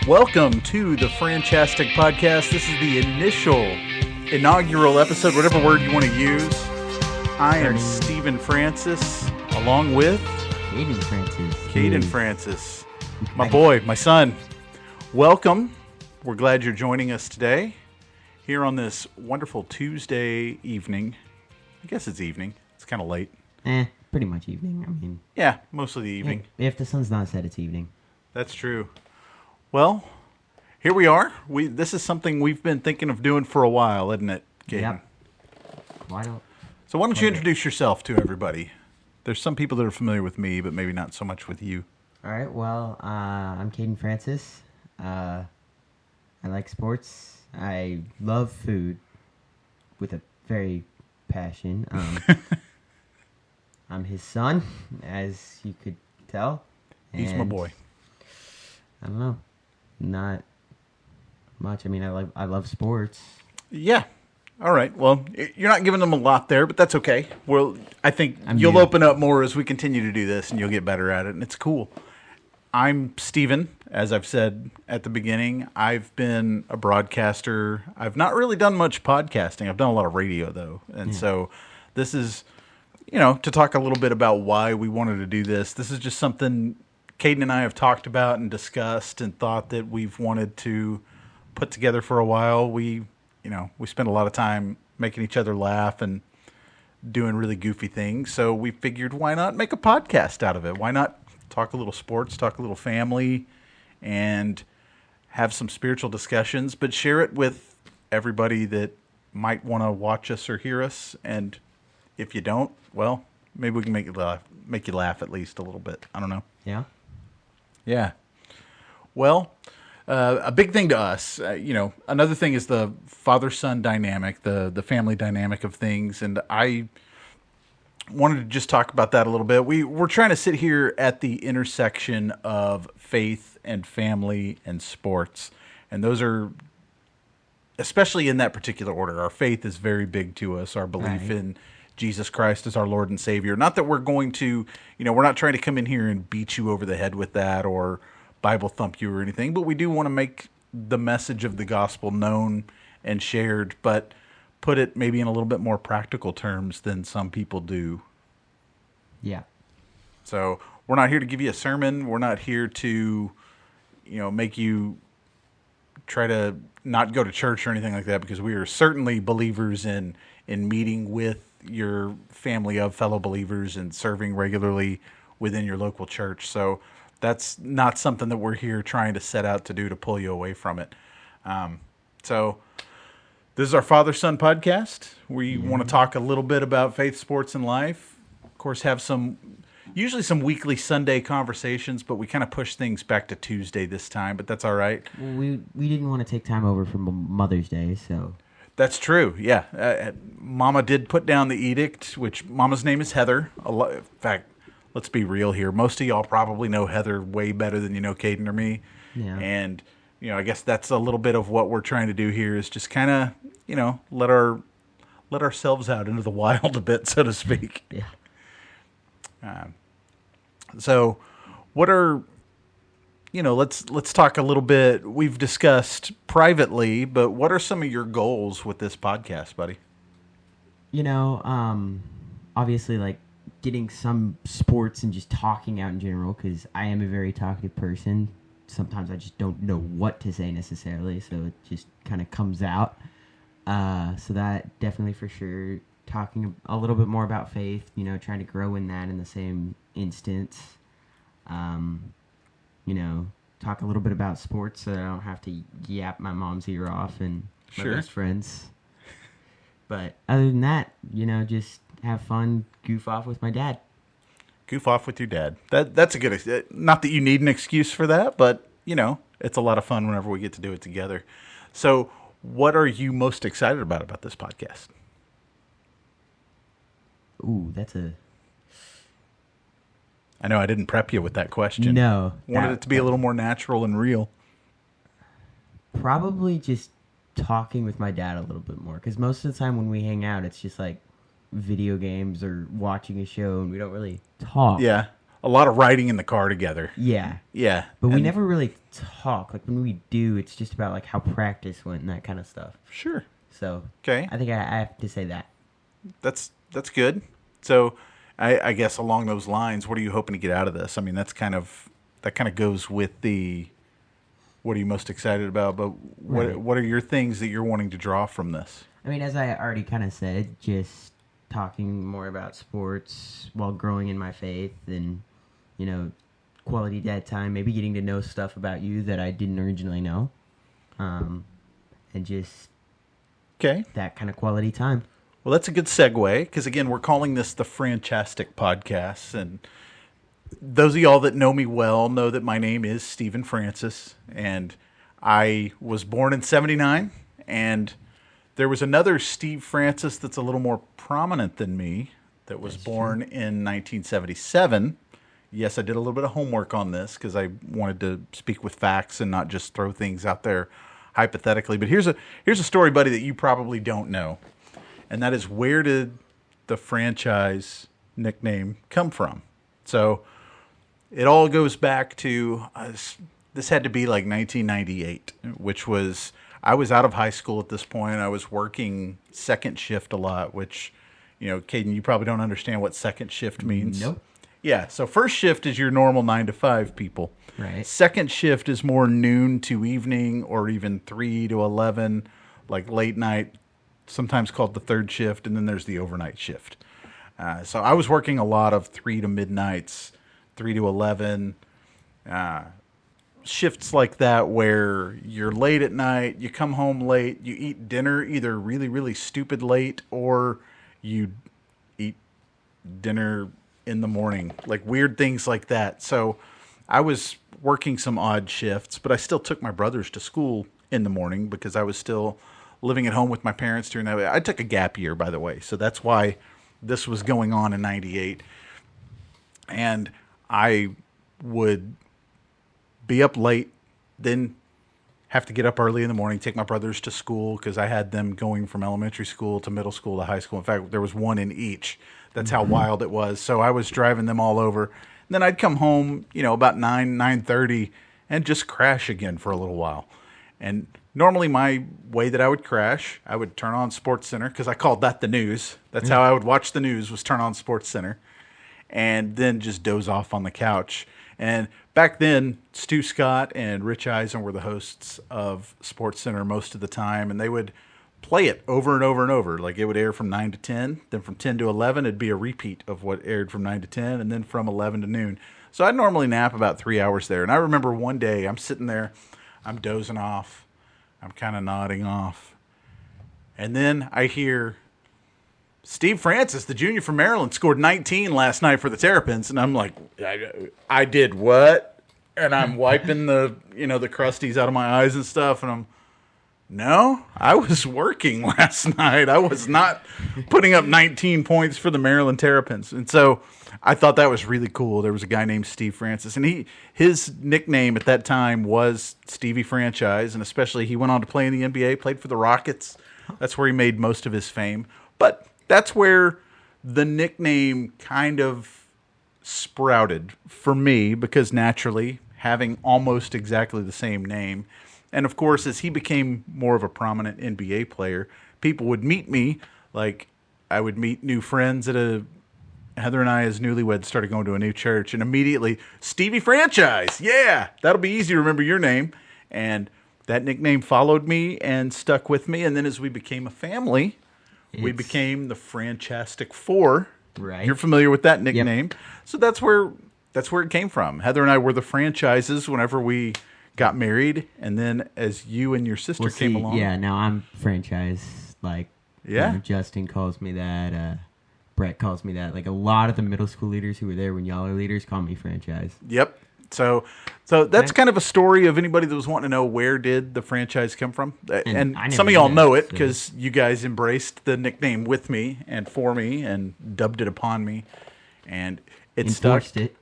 Welcome to the Franchastic Podcast. This is the inaugural episode, whatever word you want to use. I am Stephen Francis, along with Caden Francis, my boy, my son. Welcome. We're glad you're joining us today here on this wonderful Tuesday evening. I guess it's evening. It's kind of late. Pretty much evening. Yeah, mostly the evening. If the sun's not set, it's evening. That's true. Well, here we are. This is something we've been thinking of doing for a while, isn't it, Caden? Yep. So why don't you introduce yourself to everybody? There's some people that are familiar with me, but maybe not so much with you. All right. Well, I'm Caden Francis. I like sports. I love food with a very passion. I'm his son, as you could tell. He's my boy. I don't know. Not much. I love sports. Yeah. All right. Well, you're not giving them a lot there, but that's okay. Well, I think you'll open up more as we continue to do this, and you'll get better at it, and it's cool. I'm Steven, as I've said at the beginning. I've been a broadcaster. I've not really done much podcasting. I've done a lot of radio, though. And so this is, to talk a little bit about why we wanted to do this. This is just something Caden and I have talked about and discussed and thought that we've wanted to put together for a while. We spend a lot of time making each other laugh and doing really goofy things. So we figured, why not make a podcast out of it? Why not talk a little sports, talk a little family, and have some spiritual discussions, but share it with everybody that might want to watch us or hear us. And if you don't, well, maybe we can make you laugh at least a little bit. I don't know. Yeah. Well, a big thing to us, another thing is the father-son dynamic, the family dynamic of things. And I wanted to just talk about that a little bit. We're trying to sit here at the intersection of faith and family and sports. And those are, especially in that particular order, our faith is very big to us, our belief in Jesus Christ as our Lord and Savior. Not that we're going to, we're not trying to come in here and beat you over the head with that or Bible thump you or anything, but we do want to make the message of the gospel known and shared, but put it maybe in a little bit more practical terms than some people do. Yeah. So we're not here to give you a sermon. We're not here to, make you try to not go to church or anything like that, because we are certainly believers in meeting with your family of fellow believers and serving regularly within your local church. So that's not something that we're here trying to set out to do to pull you away from it. So this is our Father-Son podcast. We want to talk a little bit about faith, sports, and life. Of course, have usually some weekly Sunday conversations, but we kind of push things back to Tuesday this time, but that's all right. We didn't want to take time over from Mother's Day, so... That's true, yeah. Mama did put down the edict, which Mama's name is Heather. In fact, let's be real here. Most of y'all probably know Heather way better than you know Caden or me. Yeah. And, I guess that's a little bit of what we're trying to do here is just kind of, let ourselves out into the wild a bit, so to speak. Yeah. So what are... let's talk a little bit. We've discussed privately, but what are some of your goals with this podcast, buddy? Obviously, like getting some sports and just talking out in general, because I am a very talkative person. Sometimes I just don't know what to say necessarily, so it just kind of comes out. So that definitely for sure. Talking a little bit more about faith, trying to grow in that in the same instance. Talk a little bit about sports so that I don't have to yap my mom's ear off and my best friends. But other than that, just have fun, goof off with my dad. Goof off with your dad. That's a good, not that you need an excuse for that, but, it's a lot of fun whenever we get to do it together. So what are you most excited about this podcast? Ooh, I know I didn't prep you with that question. No. Wanted it to be a little more natural and real. Probably just talking with my dad a little bit more. Because most of the time when we hang out, it's just like video games or watching a show, and we don't really talk. Yeah. a lot of riding in the car together. Yeah. Yeah. But we never really talk. Like, when we do, it's just about, like, how practice went and that kind of stuff. Sure. So, okay. I think I have to say that. That's good. So, I guess along those lines, what are you hoping to get out of this? I mean, that kind of goes with the, what are you most excited about? But what are your things that you're wanting to draw from this? I mean, as I already kind of said, just talking more about sports while growing in my faith and, you know, quality dad time, maybe getting to know stuff about you that I didn't originally know. And just that kind of quality time. Well, that's a good segue, because, again, we're calling this the Franchastic Podcast, and those of y'all that know me well know that my name is Stephen Francis, and I was born in 79, and there was another Steve Francis that's a little more prominent than me that was born in 1977. Yes, I did a little bit of homework on this because I wanted to speak with facts and not just throw things out there hypothetically. But here's a story, buddy, that you probably don't know, and that is, where did the franchise nickname come from? So it all goes back to, this had to be like 1998, which was, I was out of high school at this point. I was working second shift a lot, which, you know, Caden, you probably don't understand what second shift means. Nope. Yeah, so first shift is your normal 9 to 5 people. Right. Second shift is more noon to evening, or even 3 to 11, like late night, sometimes called the third shift, and then there's the overnight shift. So I was working a lot of 3 to midnights, 3 to 11, shifts like that where you're late at night, you come home late, you eat dinner either really, really stupid late, or you eat dinner in the morning, like weird things like that. So I was working some odd shifts, but I still took my brothers to school in the morning because I was still living at home with my parents during that. I took a gap year, by the way, so that's why this was going on in 98. And I would be up late, then have to get up early in the morning, take my brothers to school because I had them going from elementary school to middle school to high school. In fact, there was one in each. That's how wild it was. So I was driving them all over. And then I'd come home, you know, about 9:30 and just crash again for a little while. And normally my way that I would crash, I would turn on SportsCenter because I called that the news. That's how I would watch the news, was turn on SportsCenter, and then just doze off on the couch. And back then, Stuart Scott and Rich Eisen were the hosts of SportsCenter most of the time, and they would play it over and over and over. Like, it would air from 9 to 10, then from 10 to 11, it'd be a repeat of what aired from 9 to 10, and then from 11 to noon. So I'd normally nap about 3 hours there. And I remember one day, I'm sitting there, I'm dozing off, I'm kind of nodding off, and then I hear Steve Francis, the junior from Maryland, scored 19 last night for the Terrapins, and I'm like, I did what? And I'm wiping the crusties out of my eyes and stuff, and no, I was working last night. I was not putting up 19 points for the Maryland Terrapins. And so I thought that was really cool. There was a guy named Steve Francis, and his nickname at that time was Stevie Franchise, and especially he went on to play in the NBA, played for the Rockets. That's where he made most of his fame. But that's where the nickname kind of sprouted for me, because naturally, having almost exactly the same name, and of course, as he became more of a prominent NBA player, people would meet me. Like, I would meet new friends Heather and I, as newlyweds, started going to a new church, and immediately, Stevie Franchise, yeah, that'll be easy to remember your name. And that nickname followed me and stuck with me. And then as we became a family, we became the Franchastic Four. Right. You're familiar with that nickname. Yep. So that's where it came from. Heather and I were the franchises whenever we got married, and then as you and your sister came along. Yeah, now I'm franchise. Like, yeah. You know, Justin calls me that. Brett calls me that. Like, a lot of the middle school leaders who were there when y'all are leaders call me franchise. Yep. So that's kind of a story of anybody that was wanting to know, where did the franchise come from. And some of y'all know it because you guys embraced the nickname with me and for me and dubbed it upon me. And it stuck. It.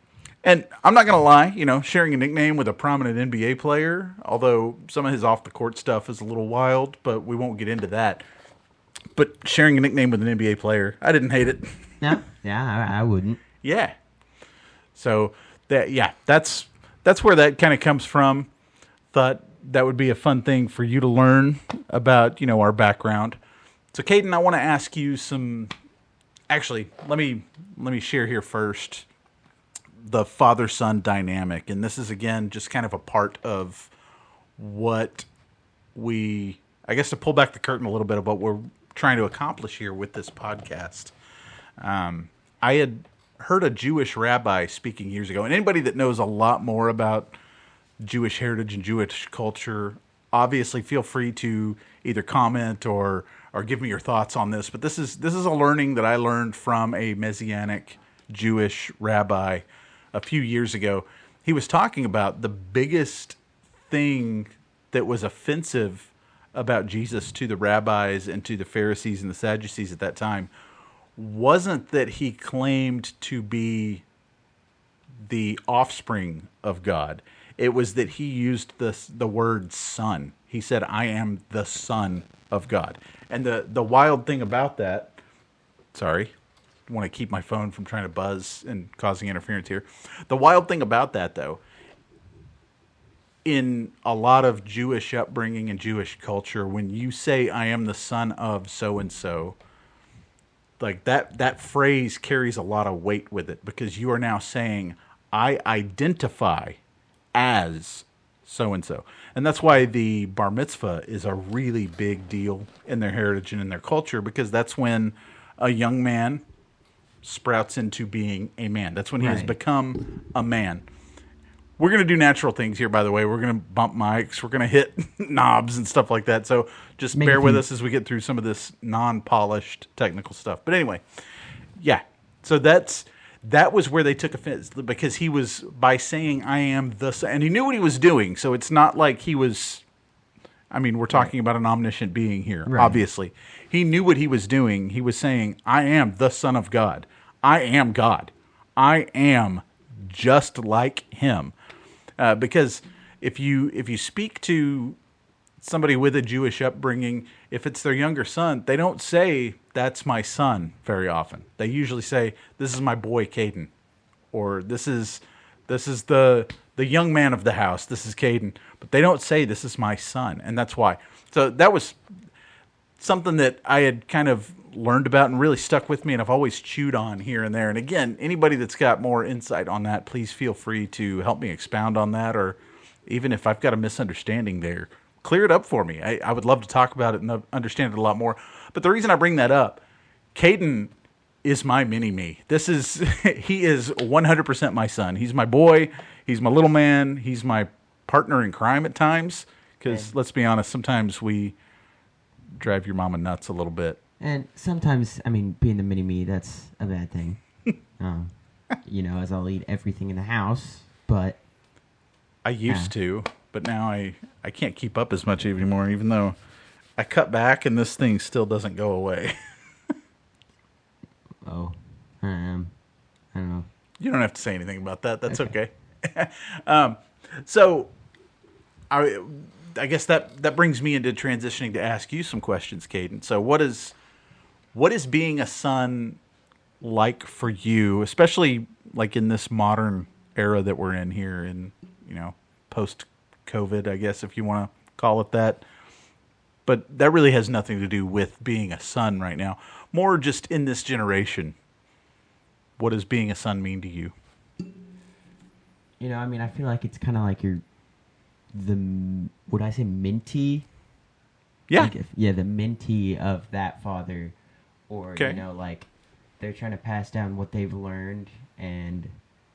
And I'm not going to lie, sharing a nickname with a prominent NBA player, although some of his off-the-court stuff is a little wild, but we won't get into that. But sharing a nickname with an NBA player, I didn't hate it. No, yeah, I wouldn't. Yeah. So that's where that kind of comes from. Thought that would be a fun thing for you to learn about, our background. So, Caden, I want to ask you some. Actually, let me share here first the father-son dynamic, and this is again just kind of a part of what I guess to pull back the curtain a little bit about what we're trying to accomplish here with this podcast. I had heard a Jewish rabbi speaking years ago, and anybody that knows a lot more about Jewish heritage and Jewish culture, obviously feel free to either comment or give me your thoughts on this. But this is a learning that I learned from a Messianic Jewish rabbi a few years ago. He was talking about the biggest thing that was offensive about Jesus to the rabbis and to the Pharisees and the Sadducees at that time wasn't that he claimed to be the offspring of God. It was that he used the word son. He said, I am the son of God. And the wild thing about that, sorry, I want to keep my phone from trying to buzz and causing interference here. The wild thing about that, though, in a lot of Jewish upbringing and Jewish culture, when you say, I am the son of so-and-so, like that phrase carries a lot of weight with it because you are now saying, I identify as so-and-so. And that's why the bar mitzvah is a really big deal in their heritage and in their culture, because that's when a young man sprouts into being a man. That's when he has become a man. We're going to do natural things here, by the way. We're going to bump mics. We're going to hit knobs and stuff like that. So just bear with us as we get through some of this non-polished technical stuff. But anyway, yeah. So that was where they took offense, because he was, by saying, I am the son, and he knew what he was doing. So it's not like he was, we're talking about an omniscient being here, obviously. He knew what he was doing. He was saying, I am the Son of God. I am God. I am just like him. Because if you speak to somebody with a Jewish upbringing, if it's their younger son, they don't say, that's my son very often. They usually say, this is my boy Caden, or this is the young man of the house. This is Caden. But they don't say, this is my son. And that's why. So that was something that I had kind of learned about and really stuck with me, and I've always chewed on here and there. And again, anybody that's got more insight on that, please feel free to help me expound on that, or even if I've got a misunderstanding there, clear it up for me. I would love to talk about it and understand it a lot more. But the reason I bring that up, Caden is my mini-me. He is 100% my son. He's my boy. He's my little man. He's my partner in crime at times, because let's be honest, sometimes we drive your mama nuts a little bit. And sometimes, being the mini-me, that's a bad thing. As I'll eat everything in the house, but... I used to, but now I can't keep up as much anymore, even though I cut back and this thing still doesn't go away. I don't know. You don't have to say anything about that. That's okay. So, I guess that brings me into transitioning to ask you some questions, Caden. So what is being a son like for you, especially like in this modern era that we're in here in, post-COVID, I guess, if you want to call it that. But that really has nothing to do with being a son right now. More just in this generation. What does being a son mean to you? I feel like it's kind of like would I say mentee? Yeah. The mentee of that father. Or, like they're trying to pass down what they've learned and,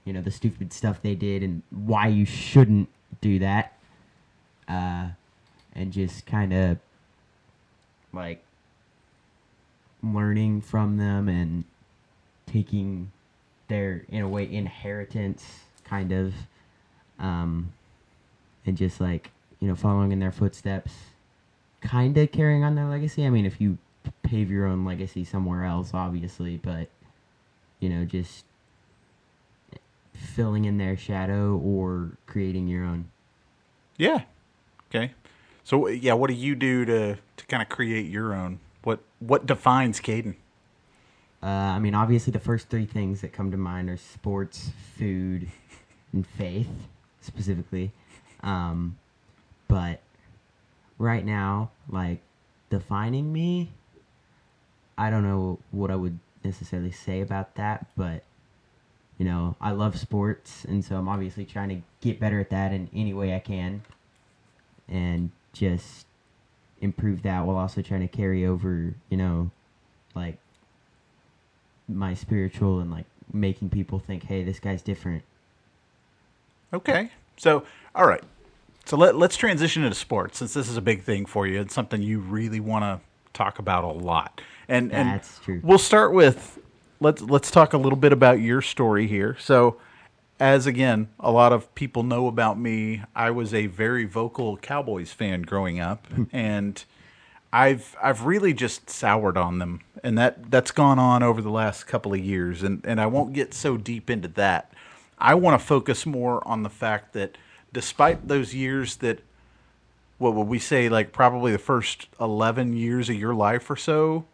the stupid stuff they did and why you shouldn't do that. And just kind of like learning from them and taking their, in a way, inheritance kind of, and just like, following in their footsteps, kind of carrying on their legacy. If you pave your own legacy somewhere else, obviously, but, just filling in their shadow or creating your own. Yeah. Okay. So, yeah, what do you do to kind of create your own? What defines Caden? I mean, obviously the first three things that come to mind are sports, food, and faith, specifically. But right now, like, defining me, I don't know what I would necessarily say about that, but, you know, I love sports, and so I'm obviously trying to get better at that in any way I can, and just improve that while also trying to carry over, you know, like, my spiritual and, like, making people think, hey, this guy's different. Okay. So, all right. So let's transition into sports, since this is a big thing for you. It's something you really want to talk about a lot. And That's true. We'll start with, let's talk a little bit about your story here. So, as again, a lot of people know about me, I was a very vocal Cowboys fan growing up, and I've really just soured on them, and that's gone on over the last couple of years, and I won't get so deep into that. I want to focus more on the fact that despite those years that, what would we say, like probably the first 11 years of your life or so,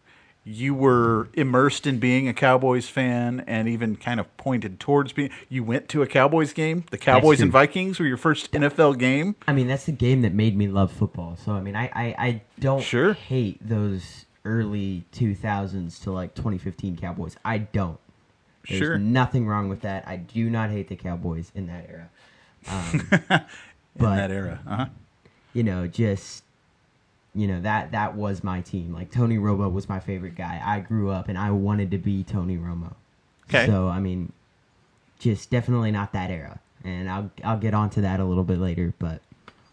you were immersed in being a Cowboys fan and even kind of pointed towards being. You went to a Cowboys game. The Cowboys and Vikings were your first NFL game. I mean, that's the game that made me love football. So, I mean, I don't hate those early 2000s to like 2015 Cowboys. I don't. There's nothing wrong with that. I do not hate the Cowboys in that era. That era. You know, just, you know, that was my team. Like, Tony Romo was my favorite guy. I grew up and I wanted to be Tony Romo. Okay. So, I mean, just definitely not that era. And I'll get onto that a little bit later, but.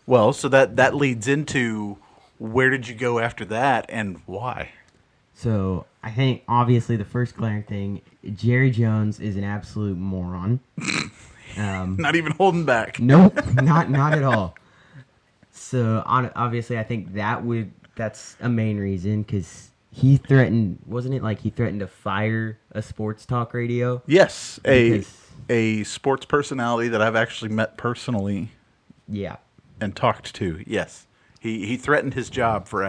Well, so that leads into, where did you go after that and why? So, I think, obviously, the first glaring thing, Jerry Jones is an absolute moron. Not even holding back. Nope, not at all. So, obviously, I think that's a main reason, because he threatened, wasn't it like he threatened to fire a sports talk radio? Yes, a sports personality that I've actually met personally. Yeah. And talked to, yes. He threatened his job for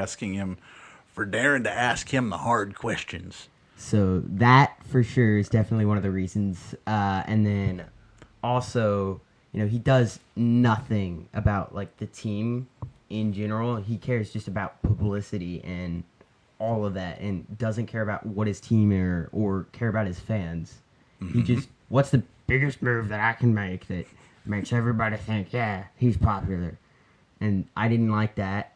daring to ask him the hard questions. So that, for sure, is definitely one of the reasons. And then also, you know, he does nothing about, like, the team in general. He cares just about publicity and all of that, and doesn't care about what his team or care about his fans. Mm-hmm. He just, what's the biggest move that I can make that makes everybody think, yeah, he's popular? And I didn't like that.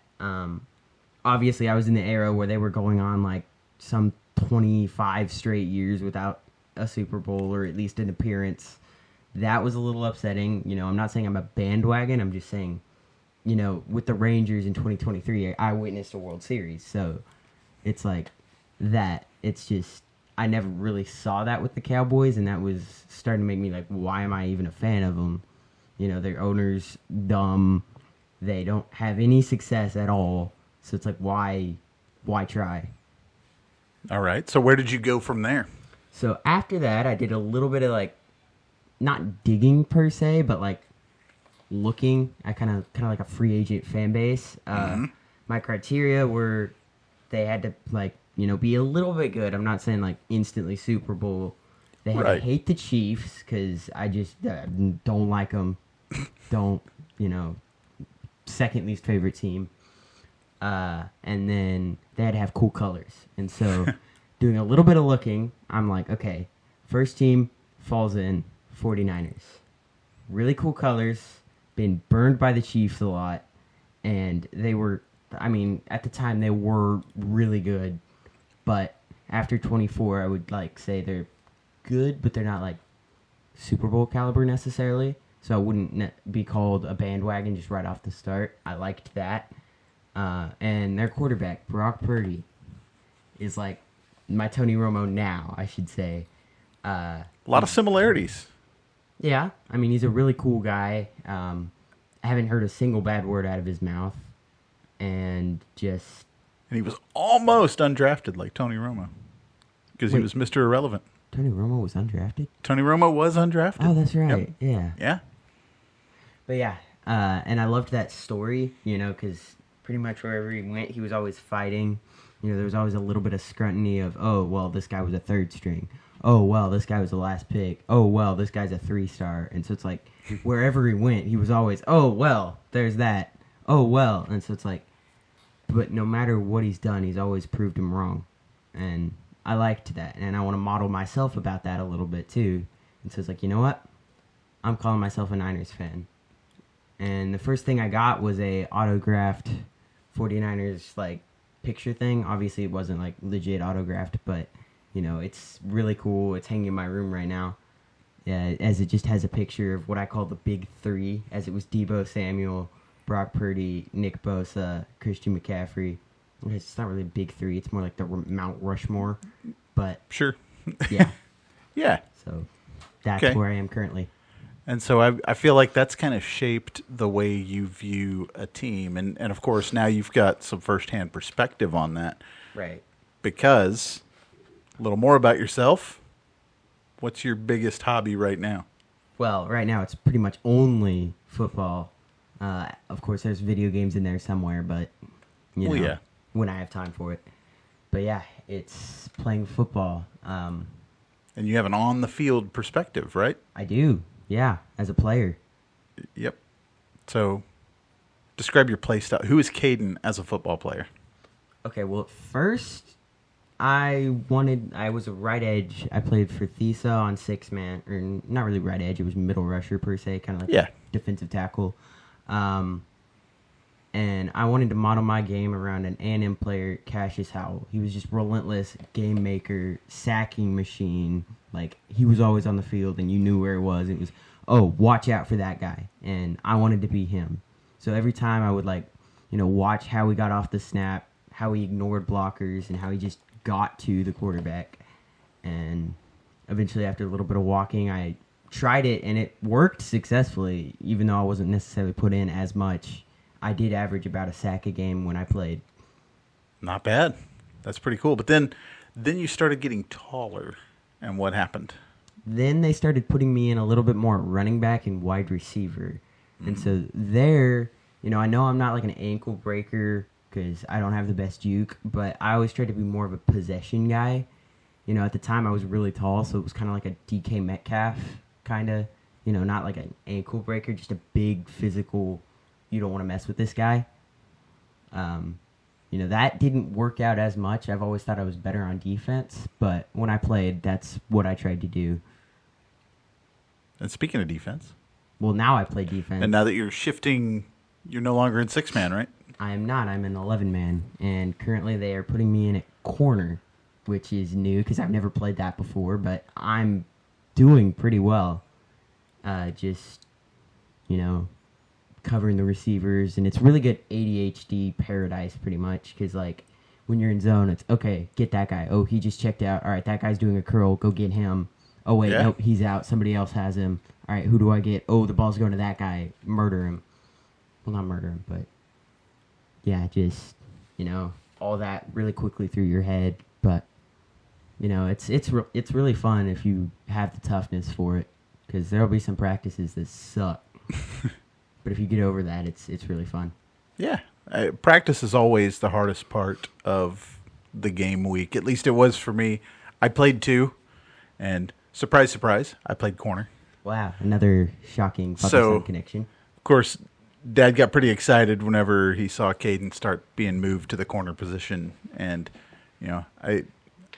Obviously, I was in the era where they were going on, like, some 25 straight years without a Super Bowl or at least an appearance. That was a little upsetting. You know, I'm not saying I'm a bandwagon. I'm just saying, you know, with the Rangers in 2023, I witnessed a World Series. So it's like that. It's just, I never really saw that with the Cowboys, and that was starting to make me like, why am I even a fan of them? You know, their owner's dumb. They don't have any success at all. So it's like, why try? All right. So where did you go from there? So after that, I did a little bit of, like, not digging per se, but, like, looking at kind of like a free agent fan base. My criteria were they had to, like, you know, be a little bit good. I'm not saying, like, instantly Super Bowl. They had to hate the Chiefs because I just don't like them. Don't, you know, second least favorite team. And then they had to have cool colors. And so doing a little bit of looking, I'm like, okay, first team falls in 49ers. Really cool colors, been burned by the Chiefs a lot, and they were, I mean, at the time they were really good, but after 24, I would like say they're good, but they're not like Super Bowl caliber necessarily, so I wouldn't be called a bandwagon just right off the start. I liked that. And their quarterback, Brock Purdy, is like my Tony Romo now, I should say. A lot of similarities. Yeah, I mean, he's a really cool guy. I haven't heard a single bad word out of his mouth. And he was almost undrafted like Tony Romo. Because he was Mr. Irrelevant. Tony Romo was undrafted? Tony Romo was undrafted. Oh, that's right. Yep. Yeah. But yeah, and I loved that story, you know, because pretty much wherever he went, he was always fighting. there was always a little bit of scrutiny of, oh, well, this guy was a third string. Oh, well, this guy was the last pick. Oh, well, this guy's a 3-star. And so it's like, wherever he went, he was always, oh, well, there's that. Oh, well. And so it's like, but no matter what he's done, he's always proved him wrong. And I liked that. And I want to model myself about that a little bit, too. And so it's like, you know what? I'm calling myself a Niners fan. And the first thing I got was a autographed 49ers, like, picture thing. Obviously, it wasn't, like, legit autographed, but, it's really cool. It's hanging in my room right now, as it just has a picture of what I call the big three, as it was Deebo Samuel, Brock Purdy, Nick Bosa, Christian McCaffrey. It's not really a big three. It's more like the Mount Rushmore, but... Sure. Yeah. Yeah. So that's where I am currently. And so I feel like that's kind of shaped the way you view a team. And of course, now you've got some firsthand perspective on that. Right. Because, a little more about yourself. What's your biggest hobby right now? Well, right now it's pretty much only football. Of course, there's video games in there somewhere, but, when I have time for it. But yeah, it's playing football. And you have an on-the-field perspective, right? I do. Yeah, as a player. Yep. So, describe your play style. Who is Caden as a football player? Okay, well, at first, I was a right edge. I played for Thesa on 6-man, or not really right edge, it was middle rusher per se, kind of like defensive tackle. And I wanted to model my game around an A&M player, Cassius Howell. He was just relentless, game maker, sacking machine. Like, he was always on the field, and you knew where it was. It was, oh, watch out for that guy. And I wanted to be him. So every time I would, watch how he got off the snap, how he ignored blockers, and how he just got to the quarterback. And eventually, after a little bit of walking, I tried it, and it worked successfully, even though I wasn't necessarily put in as much. I did average about a sack a game when I played. Not bad. That's pretty cool. But then you started getting taller, and what happened? Then they started putting me in a little bit more running back and wide receiver. Mm-hmm. And so there, I know I'm not like an ankle breaker because I don't have the best juke, but I always tried to be more of a possession guy. At the time I was really tall, so it was kind of like a DK Metcalf kind of, not like an ankle breaker, just a big physical, you don't want to mess with this guy. That didn't work out as much. I've always thought I was better on defense, but when I played, that's what I tried to do. And speaking of defense. Well, now I play defense. And now that you're shifting, you're no longer in 6-man, right? I am not. I'm in 11-man, and currently they are putting me in at corner, which is new because I've never played that before, but I'm doing pretty well. Covering the receivers, and it's really good ADHD paradise pretty much because when you're in zone, it's okay, get that guy. Oh, he just checked out. All right, that guy's doing a curl, go get him. Oh wait, nope, he's out, somebody else has him. All right, who do I get? Oh, the ball's going to that guy, murder him. Well, not murder him, but just all that really quickly through your head. But it's really fun if you have the toughness for it, because there'll be some practices that suck. But if you get over that, it's really fun. Yeah. Practice is always the hardest part of the game week. At least it was for me. I played 2, and surprise, surprise, I played corner. Wow, another shocking father-son connection. Of course, Dad got pretty excited whenever he saw Caden start being moved to the corner position. And, I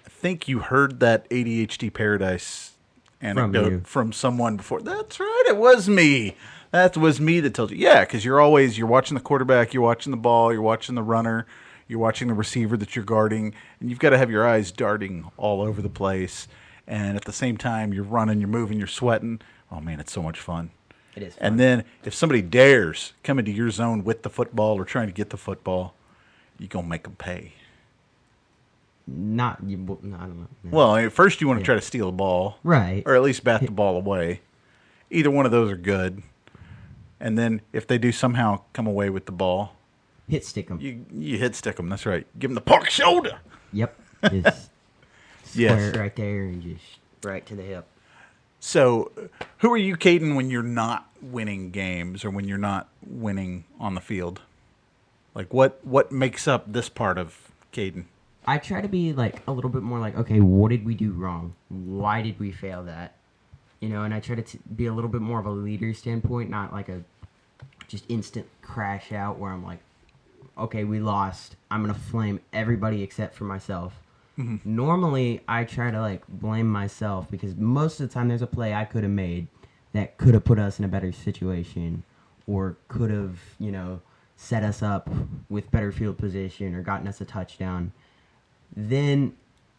think you heard that ADHD paradise anecdote from someone before. That's right, it was me. That was me that told you. Yeah, because you're watching the quarterback, you're watching the ball, you're watching the runner, you're watching the receiver that you're guarding, and you've got to have your eyes darting all over the place. And at the same time, you're running, you're moving, you're sweating. Oh, man, it's so much fun. It is fun. And then if somebody dares come into your zone with the football or trying to get the football, you're going to make them pay. No, I don't know. No. Well, at first you want to try to steal the ball. Right. Or at least bat the ball away. Either one of those are good. And then if they do somehow come away with the ball, hit stick them. You hit stick them. That's right. Give them the park shoulder. Yep. Just square it right there and just right to the hip. So, who are you, Caden, when you're not winning games or when you're not winning on the field? Like, what makes up this part of Caden? I try to be like a little bit more like, okay, what did we do wrong? Why did we fail that? You know, and I try to be a little bit more of a leader standpoint, not like a just instant crash out where I'm like, okay, we lost. I'm going to flame everybody except for myself. Mm-hmm. Normally, I try to like blame myself because most of the time there's a play I could have made that could have put us in a better situation or could have, you know, set us up with better field position or gotten us a touchdown. Then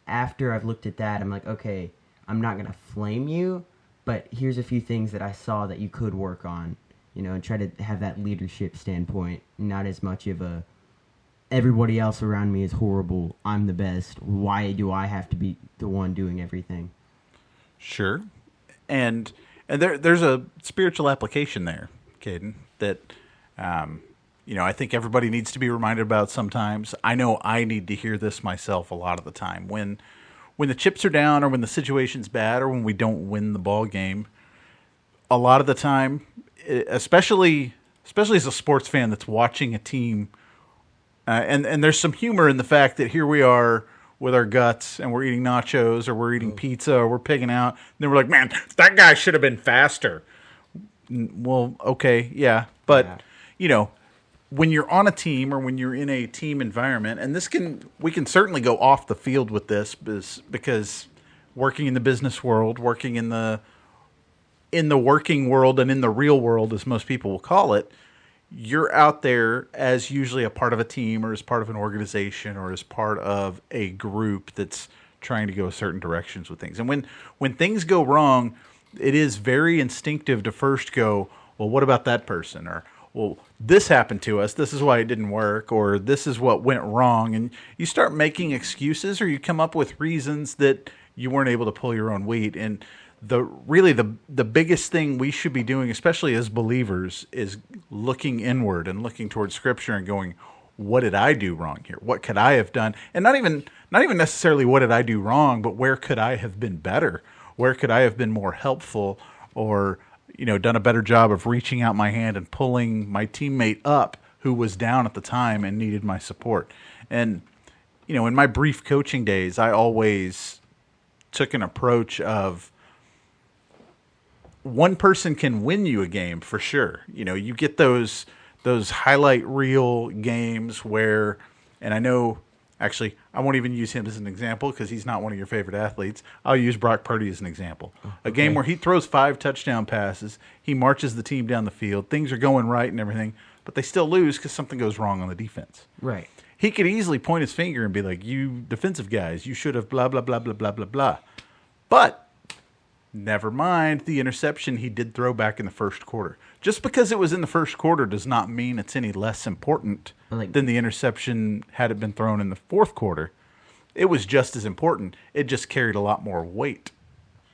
after I've looked at that, I'm like, okay, I'm not going to flame you, but here's a few things that I saw that you could work on, you know, and try to have that leadership standpoint, not as much of a everybody else around me is horrible, I'm the best, why do I have to be the one doing everything? Sure. And there's a spiritual application there, Caden, that you know, I think everybody needs to be reminded about sometimes. I know I need to hear this myself a lot of the time. When the chips are down or when the situation's bad or when we don't win the ball game, a lot of the time, especially as a sports fan that's watching a team, and there's some humor in the fact that here we are with our guts and we're eating nachos or we're eating pizza or we're pigging out. And then we're like, man, that guy should have been faster. Well, okay, yeah. But, you know, when you're on a team or when you're in a team environment, and we can certainly go off the field with this because working in the business world, working in the working world and in the real world, as most people will call it, you're out there as usually a part of a team or as part of an organization or as part of a group that's trying to go certain directions with things. And when things go wrong, it is very instinctive to first go, well, what about that person? Or, well, this happened to us. This is why it didn't work. Or this is what went wrong. And you start making excuses or you come up with reasons that you weren't able to pull your own weight. And the biggest thing we should be doing, especially as believers, is looking inward and looking towards Scripture and going, what did I do wrong here? What could I have done? And not even necessarily what did I do wrong, but where could I have been better? Where could I have been more helpful or, you know, done a better job of reaching out my hand and pulling my teammate up who was down at the time and needed my support? And, you know, in my brief coaching days, I always took an approach of one person can win you a game for sure. You know, you get those highlight reel games where, and I know, actually, I won't even use him as an example because he's not one of your favorite athletes. I'll use Brock Purdy as an example. A game where he throws 5 touchdown passes, he marches the team down the field, things are going right and everything, but they still lose because something goes wrong on the defense. Right. He could easily point his finger and be like, you defensive guys, you should have blah, blah, blah, blah, blah, blah, blah. But never mind the interception he did throw back in the first quarter. Just because it was in the first quarter does not mean it's any less important than the interception had it been thrown in the fourth quarter. It was just as important. It just carried a lot more weight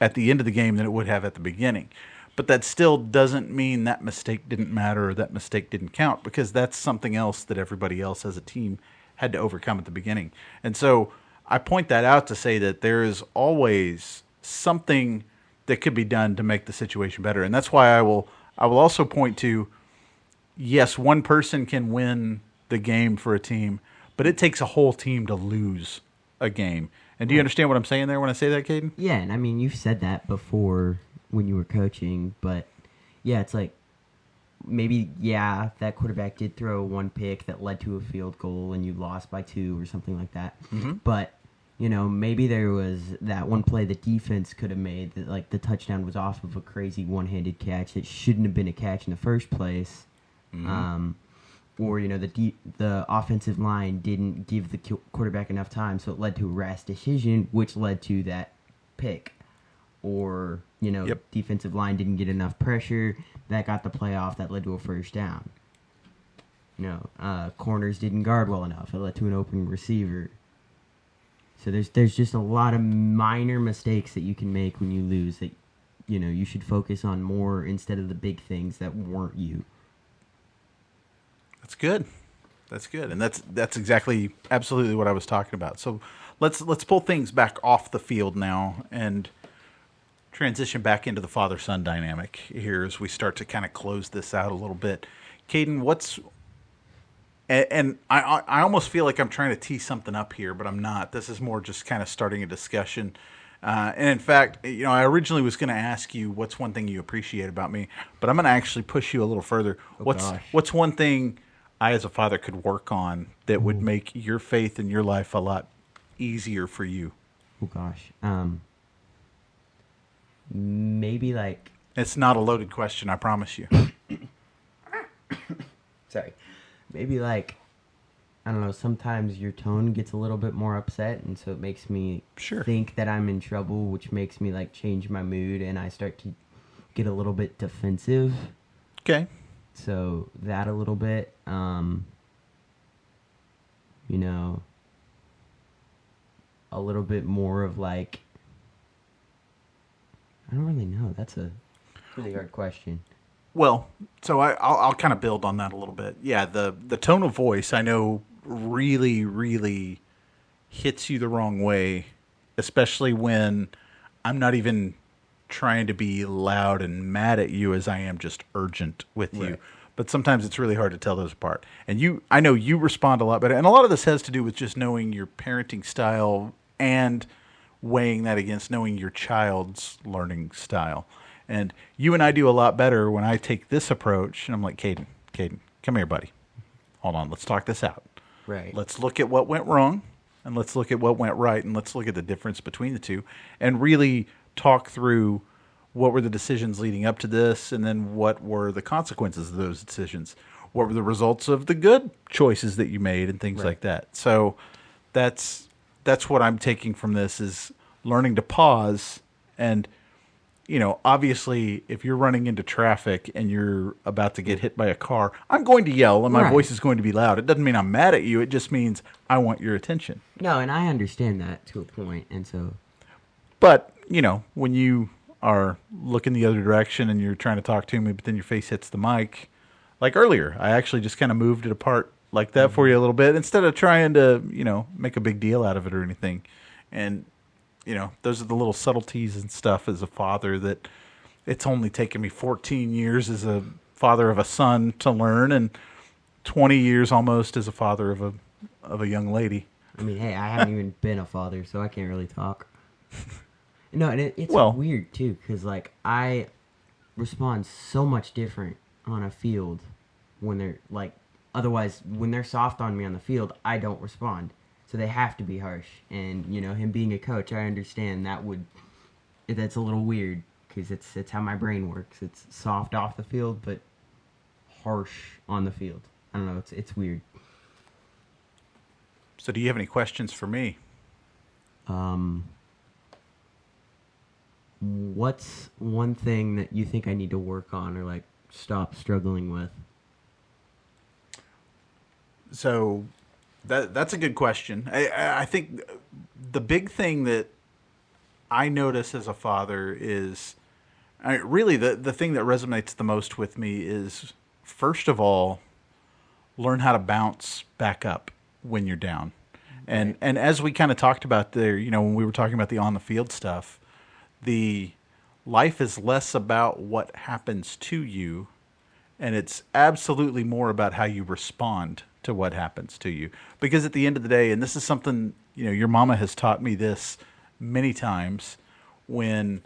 at the end of the game than it would have at the beginning. But that still doesn't mean that mistake didn't matter or that mistake didn't count, because that's something else that everybody else as a team had to overcome at the beginning. And so I point that out to say that there is always something that could be done to make the situation better. And that's why I will also point to, yes, one person can win the game for a team, but it takes a whole team to lose a game. And do you understand what I'm saying there when I say that, Caden? Yeah, and I mean, you've said that before when you were coaching, but yeah, it's like maybe, yeah, that quarterback did throw one pick that led to a field goal and you lost by 2 or something like that. Mm-hmm. But you know, maybe there was that one play the defense could have made that, like, the touchdown was off of a crazy one-handed catch. It shouldn't have been a catch in the first place. Mm-hmm. Or, you know, the offensive line didn't give the quarterback enough time, so it led to a rash decision, which led to that pick. Or, you know, defensive line didn't get enough pressure. That got the play off. That led to a first down. You know, corners didn't guard well enough. It led to an open receiver. So there's just a lot of minor mistakes that you can make when you lose that, you know, you should focus on more instead of the big things that weren't you. That's good. That's good. And that's exactly absolutely what I was talking about. So let's pull things back off the field now and transition back into the father-son dynamic here as we start to kind of close this out a little bit. Caden, And I almost feel like I'm trying to tee something up here, but I'm not. This is more just kind of starting a discussion. And in fact, I originally was going to ask you what's one thing you appreciate about me, but I'm going to actually push you a little further. What's one thing I, as a father, could work on that would make your faith in your life a lot easier for you? Oh gosh, maybe like it's not a loaded question, I promise you. Sorry. Maybe like, I don't know, sometimes your tone gets a little bit more upset, and so it makes me think that I'm in trouble, which makes me like change my mood, and I start to get a little bit defensive. Okay. So that a little bit, a little bit more of like, I don't really know. That's a really hard question. Well, so I'll kind of build on that a little bit. Yeah, the tone of voice I know really, really hits you the wrong way, especially when I'm not even trying to be loud and mad at you as I am just urgent with you. But sometimes it's really hard to tell those apart. And I know you respond a lot better. And a lot of this has to do with just knowing your parenting style and weighing that against knowing your child's learning style. And you and I do a lot better when I take this approach, and I'm like, Caden, come here, buddy. Hold on, let's talk this out. Right. Let's look at what went wrong, and let's look at what went right, and let's look at the difference between the two, and really talk through what were the decisions leading up to this, and then what were the consequences of those decisions. What were the results of the good choices that you made, and things like that. So that's what I'm taking from this, is learning to pause. And obviously, if you're running into traffic and you're about to get hit by a car, I'm going to yell and my voice is going to be loud. It doesn't mean I'm mad at you. It just means I want your attention. No, and I understand that to a point. And so, but when you are looking the other direction and you're trying to talk to me, but then your face hits the mic, like earlier, I actually just kind of moved it apart like that for you a little bit instead of trying to, make a big deal out of it or anything. And those are the little subtleties and stuff as a father that it's only taken me 14 years as a father of a son to learn, and 20 years almost as a father of a young lady. I mean, hey, I haven't even been a father, so I can't really talk. No, and it's weird too, because like I respond so much different on a field when they're like, otherwise when they're soft on me on the field, I don't respond. So they have to be harsh. And, him being a coach, I understand that's a little weird because it's how my brain works. It's soft off the field, but harsh on the field. I don't know. It's weird. So do you have any questions for me? What's one thing that you think I need to work on or like stop struggling with? So that's a good question. I think the big thing that I notice as a father is, really the thing that resonates the most with me is, first of all, learn how to bounce back up when you're down. And as we kind of talked about there, when we were talking about the on the field stuff, the life is less about what happens to you, and it's absolutely more about how you respond to what happens to you. Because at the end of the day, and this is something, your mama has taught me this many times, when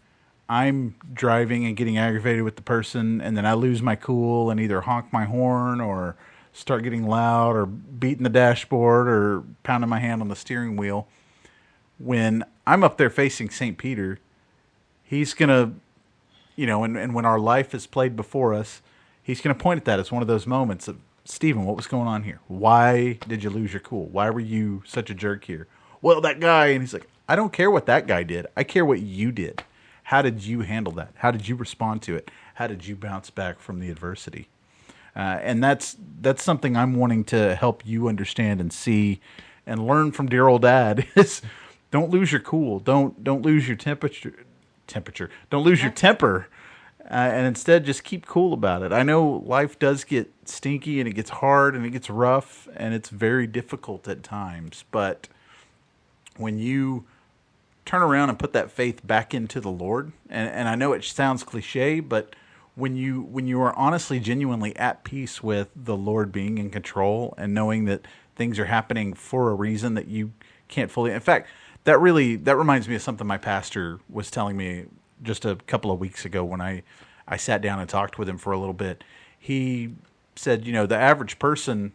I'm driving and getting aggravated with the person and then I lose my cool and either honk my horn or start getting loud or beating the dashboard or pounding my hand on the steering wheel, when I'm up there facing St. Peter, he's going to, and when our life is played before us, he's going to point at that as one of those moments of, Stephen, what was going on here? Why did you lose your cool? Why were you such a jerk here? Well, that guy. And he's like, I don't care what that guy did. I care what you did. How did you handle that? How did you respond to it? How did you bounce back from the adversity? And that's something I'm wanting to help you understand and see and learn from dear old dad is, don't lose your cool. Don't lose your temperature. Don't lose your temper. And instead, just keep cool about it. I know life does get stinky and it gets hard and it gets rough and it's very difficult at times. But when you turn around and put that faith back into the Lord, and I know it sounds cliche, but when you are honestly, genuinely at peace with the Lord being in control and knowing that things are happening for a reason that you can't fully. In fact, that reminds me of something my pastor was telling me just a couple of weeks ago when I sat down and talked with him for a little bit. He said, the average person,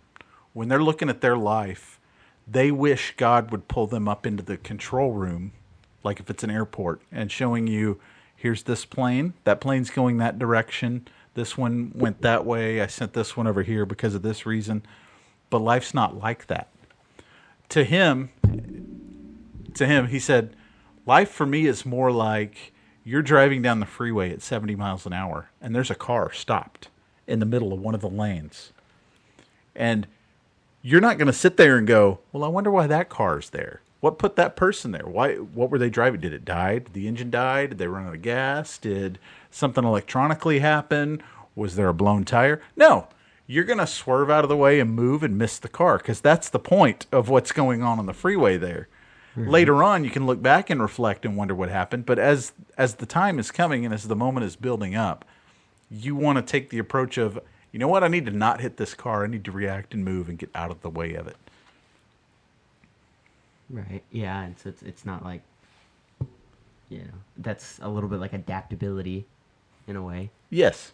when they're looking at their life, they wish God would pull them up into the control room, like if it's an airport, and showing you, here's this plane. That plane's going that direction. This one went that way. I sent this one over here because of this reason. But life's not like that. To him, he said, life for me is more like you're driving down the freeway at 70 miles an hour, and there's a car stopped in the middle of one of the lanes. And you're not going to sit there and go, well, I wonder why that car's there. What put that person there? Why? What were they driving? Did it die? Did the engine die? Did they run out of gas? Did something electronically happen? Was there a blown tire? No. You're going to swerve out of the way and move and miss the car because that's the point of what's going on the freeway there. Mm-hmm. Later on, you can look back and reflect and wonder what happened. But as the time is coming and as the moment is building up, you want to take the approach of, you know what? I need to not hit this car. I need to react and move and get out of the way of it. Right. Yeah. And so it's not like, that's a little bit like adaptability in a way. Yes.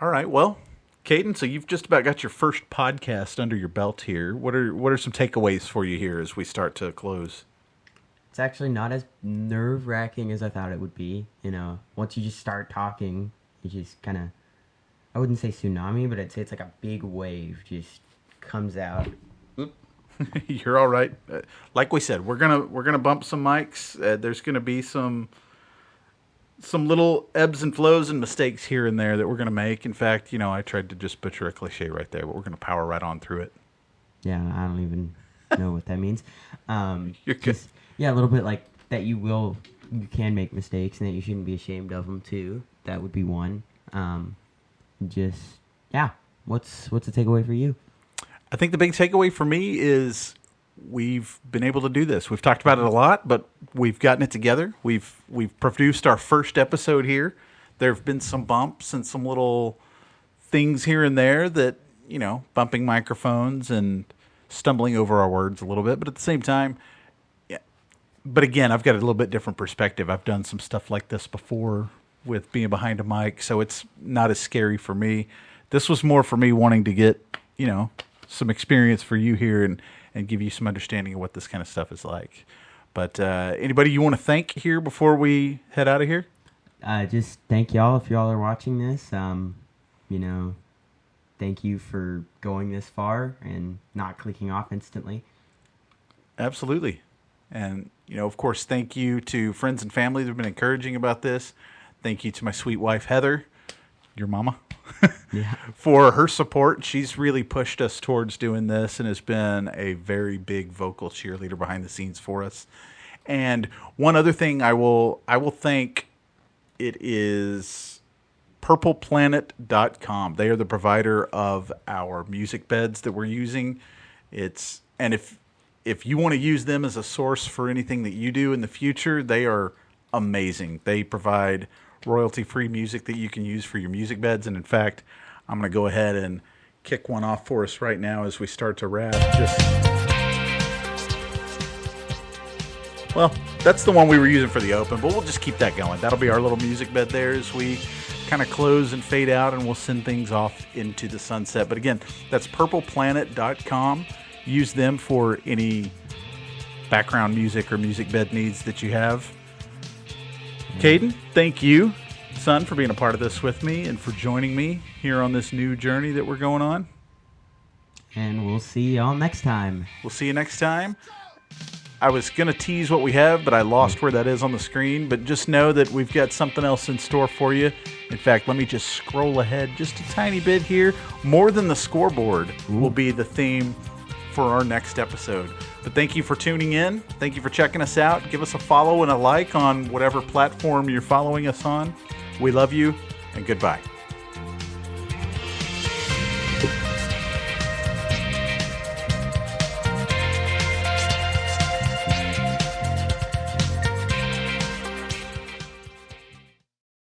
All right. Well, Caden, so you've just about got your first podcast under your belt here. What are some takeaways for you here as we start to close? It's actually not as nerve-wracking as I thought it would be. Once you just start talking, it just kind of, I wouldn't say tsunami, but I'd say it's like a big wave just comes out. You're all right. Like we said, we're gonna bump some mics. There's gonna be some little ebbs and flows and mistakes here and there that we're gonna make. In fact, I tried to just butcher a cliche right there, but we're gonna power right on through it. Yeah, I don't even know what that means. You're good. A little bit like that. You can make mistakes, and that you shouldn't be ashamed of them too. That would be one. What's the takeaway for you? I think the big takeaway for me is we've been able to do this. We've talked about it a lot, but we've gotten it together. We've produced our first episode here. There have been some bumps and some little things here and there that, bumping microphones and stumbling over our words a little bit. But at the same time, but again, I've got a little bit different perspective. I've done some stuff like this before with being behind a mic, so it's not as scary for me. This was more for me wanting to get, some experience for you here and give you some understanding of what this kind of stuff is like. But anybody you want to thank here before we head out of here? Just thank y'all if y'all are watching this. Thank you for going this far and not clicking off instantly. Absolutely. And, of course, thank you to friends and family that have been encouraging about this. Thank you to my sweet wife, Heather, your mama, for her support. She's really pushed us towards doing this and has been a very big vocal cheerleader behind the scenes for us. And one other thing I will thank, it is purpleplanet.com. They are the provider of our music beds that we're using. And if you want to use them as a source for anything that you do in the future, they are amazing. They provide royalty-free music that you can use for your music beds. And in fact, I'm going to go ahead and kick one off for us right now as we start to wrap. Well, that's the one we were using for the open, but we'll just keep that going. That'll be our little music bed there as we kind of close and fade out, and we'll send things off into the sunset. But again, that's purpleplanet.com. Use them for any background music or music bed needs that you have. Caden, thank you, son, for being a part of this with me and for joining me here on this new journey that we're going on. And we'll see y'all next time. We'll see you next time. I was going to tease what we have, but I lost where that is on the screen. But just know that we've got something else in store for you. In fact, let me just scroll ahead just a tiny bit here. More Than the Scoreboard will be the theme for our next episode. But thank you for tuning in. Thank you for checking us out. Give us a follow and a like on whatever platform you're following us on. We love you, and goodbye.